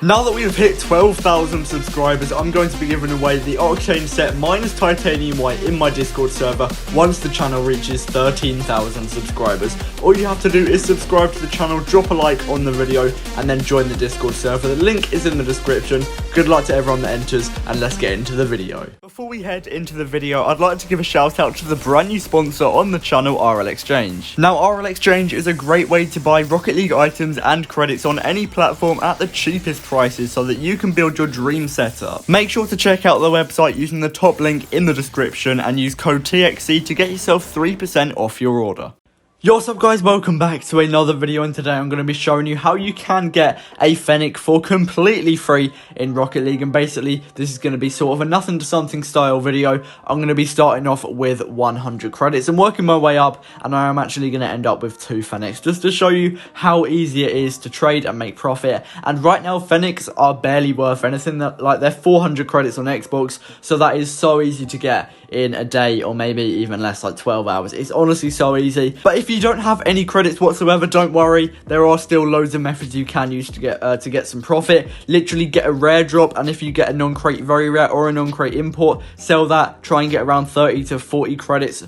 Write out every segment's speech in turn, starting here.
Now that we have hit 12,000 subscribers, I'm going to be giving away the Octane set minus titanium white in my Discord server once the channel reaches 13,000 subscribers. All you have to do is subscribe to the channel, drop a like on the video, and then join the Discord server. The link is in the description. Good luck to everyone that enters, and let's get into the video. Before we head into the video, I'd like to give a shout out to the brand new sponsor on the channel, RL Exchange. Now, RL Exchange is a great way to buy Rocket League items and credits on any platform at the cheapest prices so that you can build your dream setup. Make sure to check out the website using the top link in the description and use code TXC to get yourself 3% off your order. Yo, what's up guys, welcome back to another video, and today I'm going to be showing you how you can get a Fennec for completely free in Rocket League. And basically this is going to be sort of a nothing to something style video. I'm going to be starting off with 100 credits and working my way up, and I am actually going to end up with 2 Fennecs just to show you how easy it is to trade and make profit. And right now Fennecs are barely worth anything, like they're 400 credits on Xbox, so that is so easy to get in a day, or maybe even less, like 12 hours. It's honestly so easy. But if you don't have any credits whatsoever, don't worry, there are still loads of methods you can use to get some profit. Literally get a rare drop, and if you get a non-crate very rare or a non-crate import, sell that, try and get around 30 to 40 credits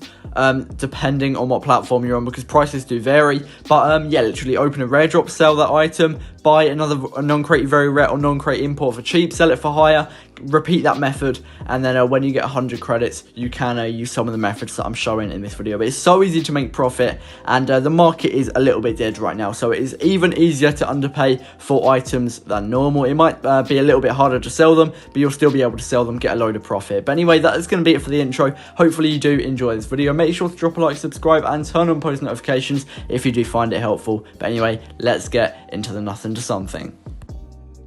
depending on what platform you're on, because prices do vary. But yeah, literally open a rare drop, sell that item, buy a non-crate very rare or non-crate import for cheap, sell it for higher, repeat that method, and then when you get 100 credits you can use some of the methods that I'm showing in this video. But it's so easy to make profit, and the market is a little bit dead right now, so it is even easier to underpay for items than normal. It might be a little bit harder to sell them, but you'll still be able to sell them, get a load of profit. But anyway, that is going to be it for the intro. Hopefully you do enjoy this video. Make sure to drop a like, subscribe, and turn on post notifications if you do find it helpful. But anyway, let's get into the nothing to something.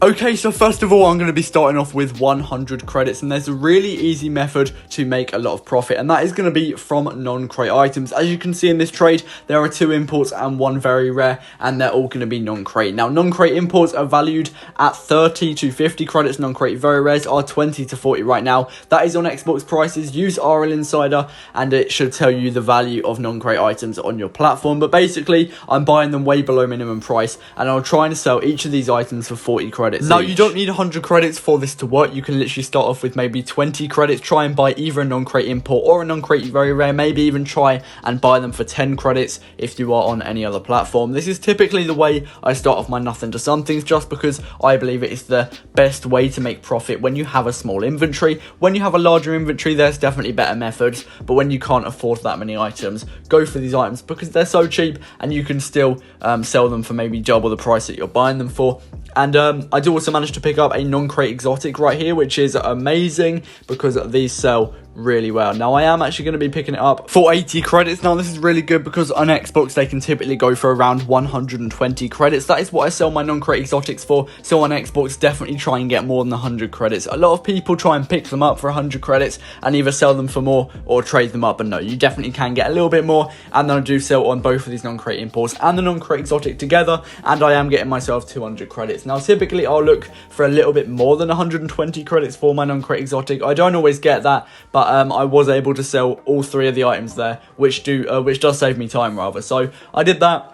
Okay, so first of all, I'm going to be starting off with 100 credits, and there's a really easy method to make a lot of profit, and that is going to be from non-crate items. As you can see in this trade, there are 2 imports and 1 very rare, and they're all going to be non-crate. Now, non-crate imports are valued at 30 to 50 credits. Non-crate very rares are 20 to 40 right now. That is on Xbox prices. Use RL Insider, and it should tell you the value of non-crate items on your platform. But basically, I'm buying them way below minimum price, and I'll try and sell each of these items for 40 credits. Now, you don't need 100 credits for this to work. You can literally start off with maybe 20 credits, try and buy either a non-crate import or a non-crate very rare, maybe even try and buy them for 10 credits if you are on any other platform. This is typically the way I start off my nothing to somethings, just because I believe it is the best way to make profit when you have a small inventory. When you have a larger inventory, there's definitely better methods, but when you can't afford that many items, go for these items because they're so cheap, and you can still sell them for maybe double the price that you're buying them for. And I do also manage to pick up a non-crate exotic right here, which is amazing because these sell really well. Now, I am actually going to be picking it up for 80 credits. Now, this is really good because on Xbox they can typically go for around 120 credits. That is what I sell my non-crate exotics for. So on Xbox, definitely try and get more than 100 credits. A lot of people try and pick them up for 100 credits and either sell them for more or trade them up, but no, you definitely can get a little bit more. And then I do sell on both of these non-crate imports and the non-crate exotic together, and I am getting myself 200 credits. Now, typically I'll look for a little bit more than 120 credits for my non-crate exotic. I don't always get that, but I was able to sell all 3 of the items there, which does save me time rather. So I did that,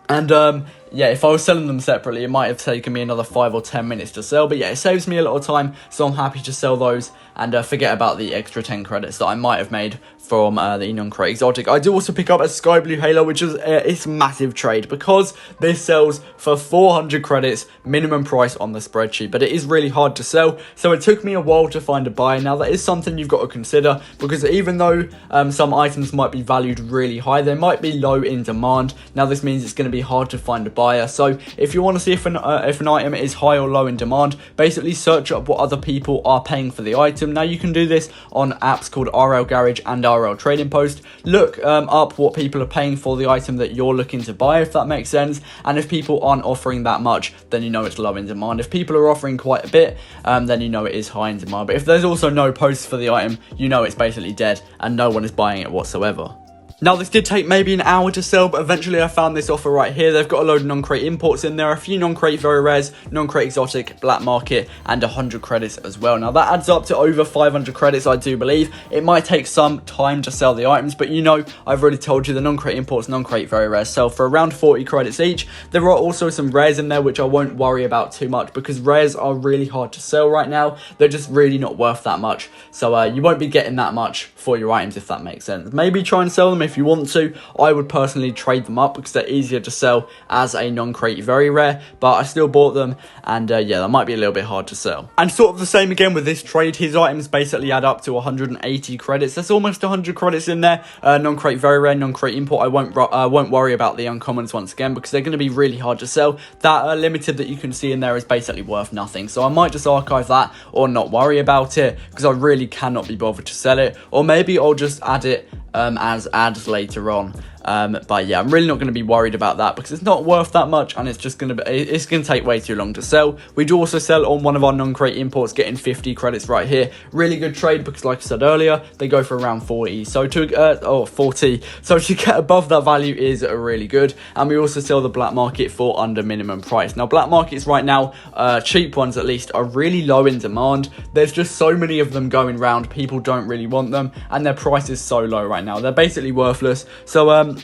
and yeah, if I was selling them separately, it might have taken me another 5 or 10 minutes to sell. But yeah, it saves me a lot of time, so I'm happy to sell those and forget about the extra 10 credits that I might have made from the non-crate exotic. I do also pick up a Sky Blue Halo, which is it's a massive trade because this sells for 400 credits, minimum price on the spreadsheet, but it is really hard to sell, so it took me a while to find a buyer. Now, that is something you've got to consider, because even though some items might be valued really high, they might be low in demand. Now, this means it's going to be hard to find a buyer. So if you want to see if an item is high or low in demand, basically search up what other people are paying for the item. Now, you can do this on apps called RL Garage and RL Trading Post. Look up what people are paying for the item that you're looking to buy, if that makes sense. And if people aren't offering that much, then you know it's low in demand. If people are offering quite a bit, then you know it is high in demand. But if there's also no posts for the item, you know it's basically dead and no one is buying it whatsoever. Now, this did take maybe an hour to sell, but eventually I found this offer right here. They've got a load of non-crate imports in there, a few non-crate very rares, non-crate exotic, black market, and 100 credits as well. Now, that adds up to over 500 credits, I do believe. It might take some time to sell the items, but you know, I've already told you the non-crate imports, non-crate very rares sell for around 40 credits each. There are also some rares in there, which I won't worry about too much, because rares are really hard to sell right now. They're just really not worth that much. So you won't be getting that much for your items, if that makes sense. Maybe try and sell them if you want to. I would personally trade them up because they're easier to sell as a non-crate very rare, but I still bought them, and yeah, that might be a little bit hard to sell. And sort of the same again with this trade. His items basically add up to 180 credits. That's almost 100 credits in there. Non-crate very rare, non-crate import. I won't worry about the uncommons once again because they're going to be really hard to sell. That limited that you can see in there is basically worth nothing, so I might just archive that or not worry about it because I really cannot be bothered to sell it, or maybe I'll just add it as ads later on. But yeah, I'm really not going to be worried about that because it's not worth that much, and it's just going to take way too long to sell. We do also sell on one of our non-crate imports, getting 50 credits right here. Really good trade because, like I said earlier, they go for around 40. So to 40. So to get above that value is really good. And we also sell the black market for under minimum price. Now, black markets right now, cheap ones at least, are really low in demand. There's just so many of them going round. People don't really want them, and their price is so low right now. They're basically worthless. So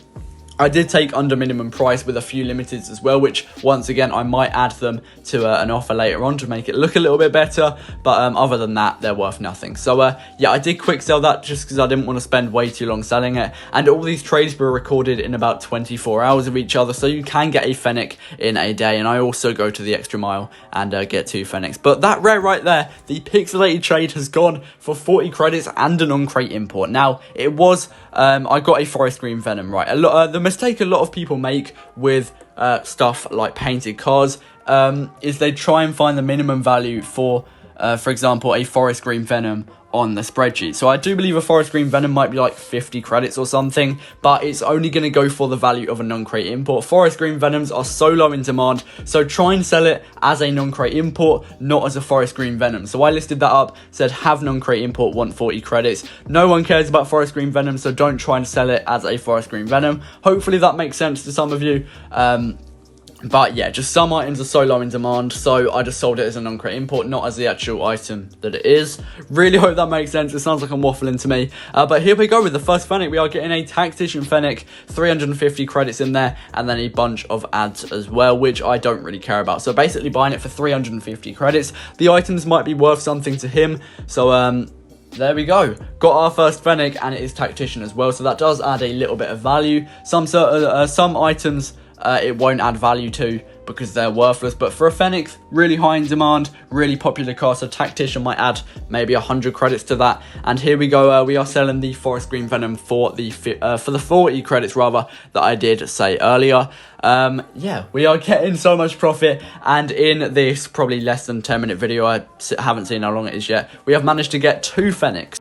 I did take under minimum price with a few limiteds as well, which once again I might add them to an offer later on to make it look a little bit better, but other than that, they're worth nothing. So yeah, I did quick sell that just because I didn't want to spend way too long selling it, and all these trades were recorded in about 24 hours of each other, so you can get a Fennec in a day, and I also go to the extra mile and get 2 Fennecs. But that rare right there, the pixelated trade, has gone for 40 credits and a non-crate import. Now, it was I got a forest green venom, right? The mistake a lot of people make with stuff like painted cars is they try and find the minimum value for example, a forest green venom on the spreadsheet. So I do believe a forest green venom might be like 50 credits or something, but it's only going to go for the value of a non-crate import. Forest green venoms are so low in demand, so try and sell it as a non-crate import, not as a forest green venom. So I listed that up, said have non-crate import, want 40 credits. No one cares about forest green venom, so don't try and sell it as a forest green venom. Hopefully that makes sense to some of you. But yeah, just some items are so low in demand, so I just sold it as a non-crate import, not as the actual item that it is. Really hope that makes sense. It sounds like I'm waffling to me. But here we go with the first Fennec. We are getting a Tactician Fennec, 350 credits in there, and then a bunch of ads as well, which I don't really care about. So basically buying it for 350 credits. The items might be worth something to him, so there we go. Got our first Fennec, and it is Tactician as well, so that does add a little bit of value. Some items it won't add value to because they're worthless, but for a Fennec, really high in demand, really popular car, so Tactician might add maybe 100 credits to that. And here we go, we are selling the forest green venom for the 40 credits rather that I did say earlier. Yeah, we are getting so much profit, and in this probably less than 10-minute video, I haven't seen how long it is yet, we have managed to get 2 Fennecs.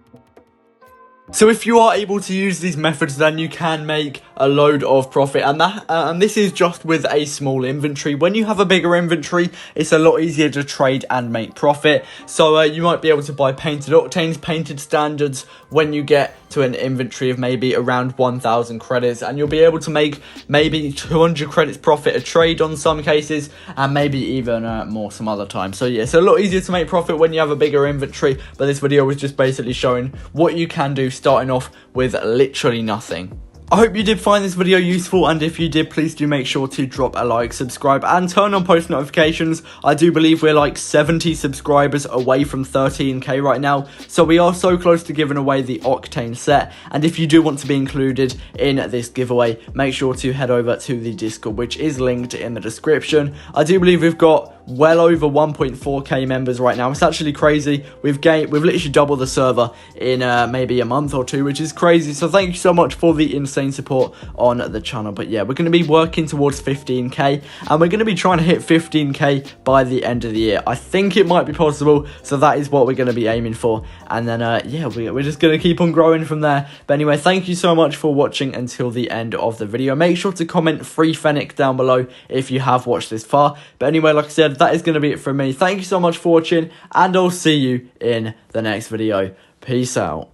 So if you are able to use these methods, then you can make a load of profit, and this is just with a small inventory. When you have a bigger inventory, it's a lot easier to trade and make profit. So you might be able to buy painted octanes, painted standards when you get to an inventory of maybe around 1,000 credits, and you'll be able to make maybe 200 credits profit a trade on some cases, and maybe even more some other times. So yeah, it's a lot easier to make profit when you have a bigger inventory, but this video was just basically showing what you can do starting off with literally nothing. I hope you did find this video useful, and if you did, please do make sure to drop a like, subscribe, and turn on post notifications. I do believe we're like 70 subscribers away from 13k right now, so we are so close to giving away the Octane set, and if you do want to be included in this giveaway, make sure to head over to the Discord, which is linked in the description. I do believe we've got well over 1.4k members right now. It's actually crazy. We've literally doubled the server in maybe a month or two, which is crazy. So thank you so much for the insane support on the channel. But yeah, we're going to be working towards 15k, and we're going to be trying to hit 15k by the end of the year. I think it might be possible, so that is what we're going to be aiming for. And then yeah, we're just going to keep on growing from there. But anyway, thank you so much for watching until the end of the video. Make sure to comment free Fennec down below if you have watched this far. But anyway, like I said, that is going to be it from me. Thank you so much for watching, and I'll see you in the next video. Peace out.